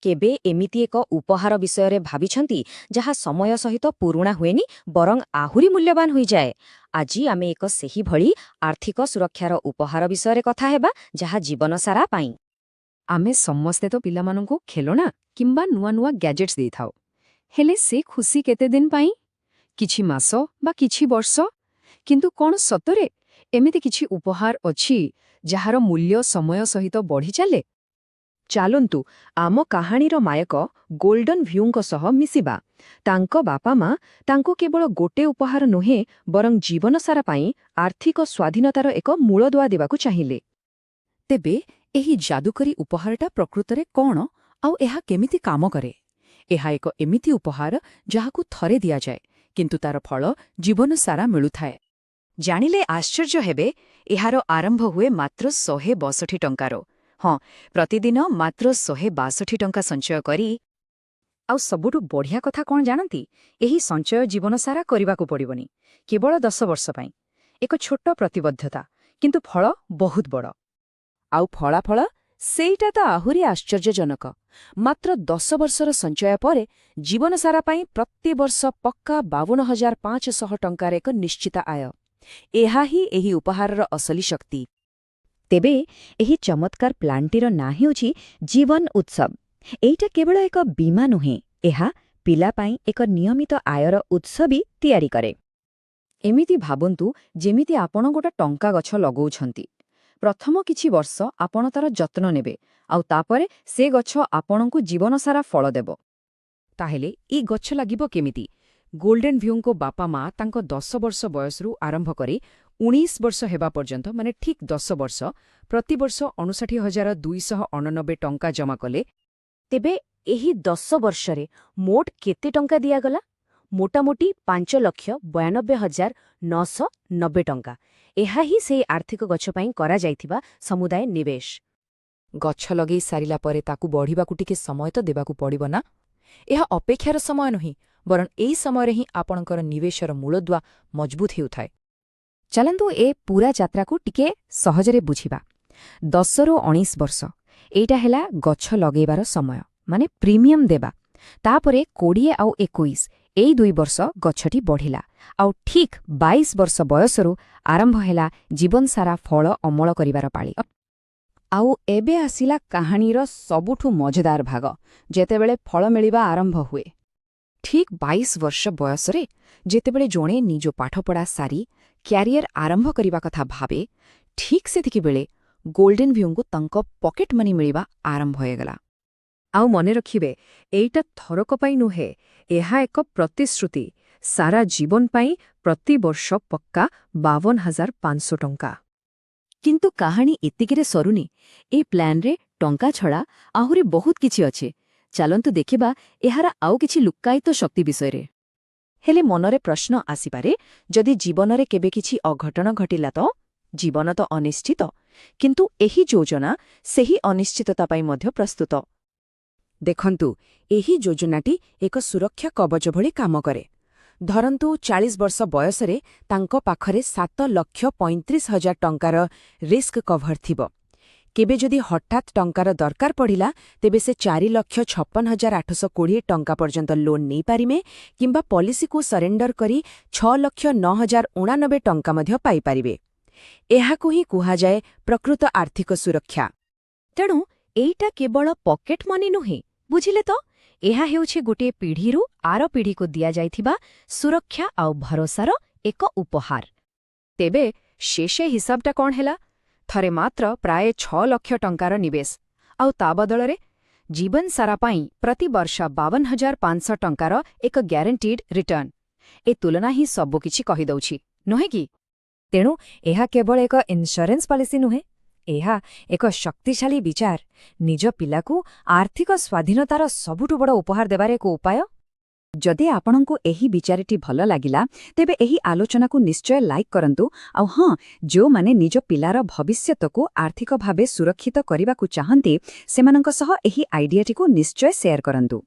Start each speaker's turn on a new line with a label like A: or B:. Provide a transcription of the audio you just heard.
A: କେବେ ଏମିତି ଏକ ଉପହାର ବିଷୟରେ ଭାବିଛନ୍ତି ଯାହା ସମୟ ସହିତ ପୁରୁଣା ହୁଏନି ବରଂ ଆହୁରି ମୂଲ୍ୟବାନ ହୋଇଯାଏ? ଆଜି ଆମେ ଏକ ସେହିଭଳି ଆର୍ଥିକ ସୁରକ୍ଷାର ଉପହାର ବିଷୟରେ କଥା ହେବା ଯାହା ଜୀବନସାରା ପାଇଁ।
B: ଆମେ ସମସ୍ତେ ତ ପିଲାମାନଙ୍କୁ ଖେଳଣା କିମ୍ବା ନୂଆ ନୂଆ ଗ୍ୟାଜେଟ୍ସ ଦେଇଥାଉ। ହେଲେ ସେ ଖୁସି କେତେ ଦିନ ପାଇଁ? କିଛି ମାସ ବା କିଛି ବର୍ଷ? କିନ୍ତୁ କ'ଣ ସତରେ ଏମିତି କିଛି ଉପହାର ଅଛି ଯାହାର ମୂଲ୍ୟ ସମୟ ସହିତ ବଢ଼ିଚାଲେ? ଚାଲନ୍ତୁ ଆମ କାହାଣୀର ନାୟକ ଗୋଲ୍ଡନ ଭ୍ୟୁଙ୍କ ସହ ମିଶିବା। ତାଙ୍କ ବାପା ମା ତାଙ୍କୁ କେବଳ ଗୋଟେ ଉପହାର ନୁହେଁ ବରଂ ଜୀବନସାରା ପାଇଁ ଆର୍ଥିକ ସ୍ୱାଧୀନତାର ଏକ ମୂଳଦୁଆ ଦେବାକୁ ଚାହିଁଲେ। ତେବେ ଏହି ଯାଦୁକରୀ ଉପହାରଟା ପ୍ରକୃତରେ କ'ଣ ଆଉ ଏହା କେମିତି କାମ କରେ? ଏହା ଏକ ଏମିତି ଉପହାର ଯାହାକୁ ଥରେ ଦିଆଯାଏ କିନ୍ତୁ ତାର ଫଳ ଜୀବନସାରା ମିଳୁଥାଏ। ଜାଣିଲେ ଆଶ୍ଚର୍ଯ୍ୟ ହେବେ, ଏହାର ଆରମ୍ଭ ହୁଏ ମାତ୍ର 162 ଟଙ୍କାର। ହଁ, ପ୍ରତିଦିନ ମାତ୍ର 162 ଟଙ୍କା ସଞ୍ଚୟ କରି। ଆଉ ସବୁଠୁ ବଢ଼ିଆ କଥା କ'ଣ ଜାଣନ୍ତି? ଏହି ସଞ୍ଚୟ ଜୀବନସାରା କରିବାକୁ ପଡ଼ିବନି, କେବଳ 10 ବର୍ଷ ପାଇଁ। ଏକ ଛୋଟ ପ୍ରତିବଦ୍ଧତା, କିନ୍ତୁ ଫଳ ବହୁତ ବଡ଼। ଆଉ ଫଳାଫଳ ସେଇଟା ତ ଆହୁରି ଆଶ୍ଚର୍ଯ୍ୟଜନକ। ମାତ୍ର 10 ବର୍ଷର ସଞ୍ଚୟ ପରେ ଜୀବନସାରା ପାଇଁ ପ୍ରତିବର୍ଷ ପକ୍କା 52,500 ଟଙ୍କାର ଏକ ନିଶ୍ଚିତ ଆୟ। ଏହା ହିଁ ଏହି ଉପହାରର ଅସଲି ଶକ୍ତି।
A: ତେବେ ଏହି ଚମତ୍କାର ପ୍ଲାନ୍ଟିର ନାଁ ହେଉଛି ଜୀବନ ଉତ୍ସବ। ଏଇଟା କେବଳ ଏକ ବୀମା ନୁହେଁ, ଏହା ପିଲା ପାଇଁ ଏକ ନିୟମିତ ଆୟର ଉତ୍ସ ବି ତିଆରି କରେ। ଏମିତି ଭାବନ୍ତୁ ଯେମିତି ଆପଣ ଗୋଟେ ଟଙ୍କା ଗଛ ଲଗାଉଛନ୍ତି। ପ୍ରଥମ କିଛି ବର୍ଷ ଆପଣ ତାର ଯତ୍ନ ନେବେ, ଆଉ ତାପରେ ସେ ଗଛ ଆପଣଙ୍କୁ ଜୀବନସାରା ଫଳ ଦେବ।
B: ତାହେଲେ ଏ ଗଛ ଲାଗିବ କେମିତି? ଗୋଲ୍ଡେନ ଭ୍ୟୁଙ୍କ ବାପା ମା ତାଙ୍କ 10 ବର୍ଷ ବୟସରୁ ଆରମ୍ଭ କରି 19 ବର୍ଷ ହେବା ପର୍ଯ୍ୟନ୍ତ, ମାନେ ଠିକ୍ 10 ବର୍ଷ, ପ୍ରତିବର୍ଷ 59,289 ଟଙ୍କା ଜମା କଲେ।
A: ତେବେ ଏହି 10 ବର୍ଷରେ ମୋଟ କେତେ ଟଙ୍କା ଦିଆଗଲା? ମୋଟାମୋଟି 5,92,990 ଟଙ୍କା। ଏହା ହିଁ ସେହି ଆର୍ଥିକ ଗଛ ପାଇଁ କରାଯାଇଥିବା ସମୁଦାୟ ନିବେଶ।
B: ଗଛ ଲଗେଇ ସାରିଲା ପରେ ତାକୁ ବଢ଼ିବାକୁ ଟିକେ ସମୟ ତ ଦେବାକୁ ପଡ଼ିବ ନା? ଏହା ଅପେକ୍ଷାର ସମୟ ନୁହେଁ, ବରଂ ଏହି ସମୟରେ ହିଁ ଆପଣଙ୍କର ନିବେଶର ମୂଳଦୁଆ ମଜବୁତ ହେଉଥାଏ। ଚାଲନ୍ତୁ ଏ ପୂରା ଯାତ୍ରାକୁ ଟିକେ ସହଜରେ ବୁଝିବା। 10ରୁ 19 ବର୍ଷ, ଏଇଟା ହେଲା ଗଛ ଲଗେଇବାର ସମୟ, ମାନେ ପ୍ରିମିୟମ ଦେବା। ତାପରେ 20 ଆଉ 21, ଏଇ 2 ବର୍ଷ ଗଛଟି ବଢ଼ିଲା। ଆଉ ଠିକ୍ 22 ବର୍ଷ ବୟସରୁ ଆରମ୍ଭ ହେଲା ଜୀବନସାରା ଫଳ ଅମଳ କରିବାର ପାଳି। ଆଉ ଏବେ ଆସିଲା କାହାଣୀର ସବୁଠୁ ମଜାଦାର ଭାଗ, ଯେତେବେଳେ ଫଳ ମିଳିବା ଆରମ୍ଭ ହୁଏ। ଠିକ୍ 22 ବର୍ଷ ବୟସରେ ଯେତେବେଳେ ଜଣେ ନିଜ ପାଠପଢ଼ା ସାରି କ୍ୟାରିୟର ଆରମ୍ଭ କରିବା କଥା ଭାବେ, ଠିକ୍ ସେତିକିବେଳେ ଗୋଲ୍ଡେନ ଭ୍ୟୁଙ୍କୁ ତାଙ୍କ ପକେଟ୍ ମନି ମିଳିବା ଆରମ୍ଭ ହୋଇଗଲା। ଆଉ ମନେ ରଖିବେ, ଏଇଟା ଥରକ ପାଇଁ ନୁହେଁ, ଏହା ଏକ ପ୍ରତିଶ୍ରୁତି। ସାରା ଜୀବନ ପାଇଁ ପ୍ରତିବର୍ଷ ପକ୍କା 52,500 ଟଙ୍କା। କିନ୍ତୁ କାହାଣୀ ଏତିକିରେ ସରୁନି। ଏ ପ୍ଲାନ୍ରେ ଟଙ୍କା ଛଡ଼ା ଆହୁରି ବହୁତ କିଛି ଅଛି। ଚାଲନ୍ତୁ ଦେଖିବା ଏହାର ଆଉ କିଛି ଲୁକ୍କାୟିତ ଶକ୍ତି ବିଷୟରେ। ହେଲେ ମନରେ ପ୍ରଶ୍ନ ଆସିପାରେ, ଯଦି ଜୀବନରେ କେବେ କିଛି ଅଘଟଣ ଘଟିଲା ତ? ଜୀବନ ତ ଅନିଶ୍ଚିତ, କିନ୍ତୁ ଏହି ଯୋଜନା ସେହି ଅନିଶ୍ଚିତତା ପାଇଁ ମଧ୍ୟ ପ୍ରସ୍ତୁତ। ଦେଖନ୍ତୁ, ଏହି ଯୋଜନାଟି ଏକ ସୁରକ୍ଷା କବଚ ଭଳି କାମ କରେ। ଧରନ୍ତୁ 40 ବର୍ଷ ବୟସରେ ତାଙ୍କ ପାଖରେ 7,35,000 ଟଙ୍କାର ରିସ୍କ କଭର ଥିବ। କେବେ ଯଦି ହଠାତ୍ ଟଙ୍କାର ଦରକାର ପଡ଼ିଲା, ତେବେ ସେ 4,56,820 ଟଙ୍କା ପର୍ଯ୍ୟନ୍ତ ଲୋନ୍ ନେଇପାରିବେ କିମ୍ବା ପଲିସିକୁ ସରେଣ୍ଡର କରି 6,09,089 ଟଙ୍କା ମଧ୍ୟ ପାଇପାରିବେ। ଏହାକୁ ହିଁ କୁହାଯାଏ ପ୍ରକୃତ ଆର୍ଥିକ ସୁରକ୍ଷା।
A: ତେଣୁ ଏଇଟା କେବଳ ପକେଟ୍ ମନି ନୁହେଁ, ବୁଝିଲେ ତ? ଏହା ହେଉଛି ଗୋଟିଏ ପିଢ଼ିରୁ ଆର ପିଢ଼ିକୁ ଦିଆଯାଇଥିବା ସୁରକ୍ଷା ଆଉ ଭରସାର ଏକ ଉପହାର।
B: ତେବେ ଶେଷ ହିସାବଟା କ'ଣ ହେଲା? ଥରେ ମାତ୍ର ପ୍ରାୟ 6 ଲକ୍ଷ ଟଙ୍କାର ନିବେଶ, ଆଉ ତା ବଦଳରେ ଜୀବନସାରା ପାଇଁ ପ୍ରତିବର୍ଷ 52,500 ଟଙ୍କାର ଏକ ଗ୍ୟାରେଣ୍ଟିଡ୍ ରିଟର୍ଣ୍ଣ। ଏ ତୁଳନା ହିଁ ସବୁକିଛି କହିଦେଉଛି, ନୁହେଁ କି? ତେଣୁ ଏହା କେବଳ ଏକ ଇନ୍ସ୍ୟୁରାନ୍ସ ପଲିସି ନୁହେଁ, ଏହା ଏକ ଶକ୍ତିଶାଳୀ ବିଚାର, ନିଜ ପିଲାକୁ ଆର୍ଥିକ ସ୍ୱାଧୀନତାର ସବୁଠୁ ବଡ଼ ଉପହାର ଦେବାର ଏକ ଉପାୟ। ଯଦି ଆପଣଙ୍କୁ ଏହି ବିଚାରଟି ଭଲ ଲାଗିଲା, ତେବେ ଏହି ଆଲୋଚନାକୁ ନିଶ୍ଚୟ ଲାଇକ୍ କରନ୍ତୁ। ଆଉ ହଁ, ଯେଉଁମାନେ ନିଜ ପିଲାର ଭବିଷ୍ୟତକୁ ଆର୍ଥିକ ଭାବେ ସୁରକ୍ଷିତ କରିବାକୁ ଚାହାନ୍ତି, ସେମାନଙ୍କ ସହ ଏହି ଆଇଡିଆଟିକୁ ନିଶ୍ଚୟ ସେୟାର କରନ୍ତୁ।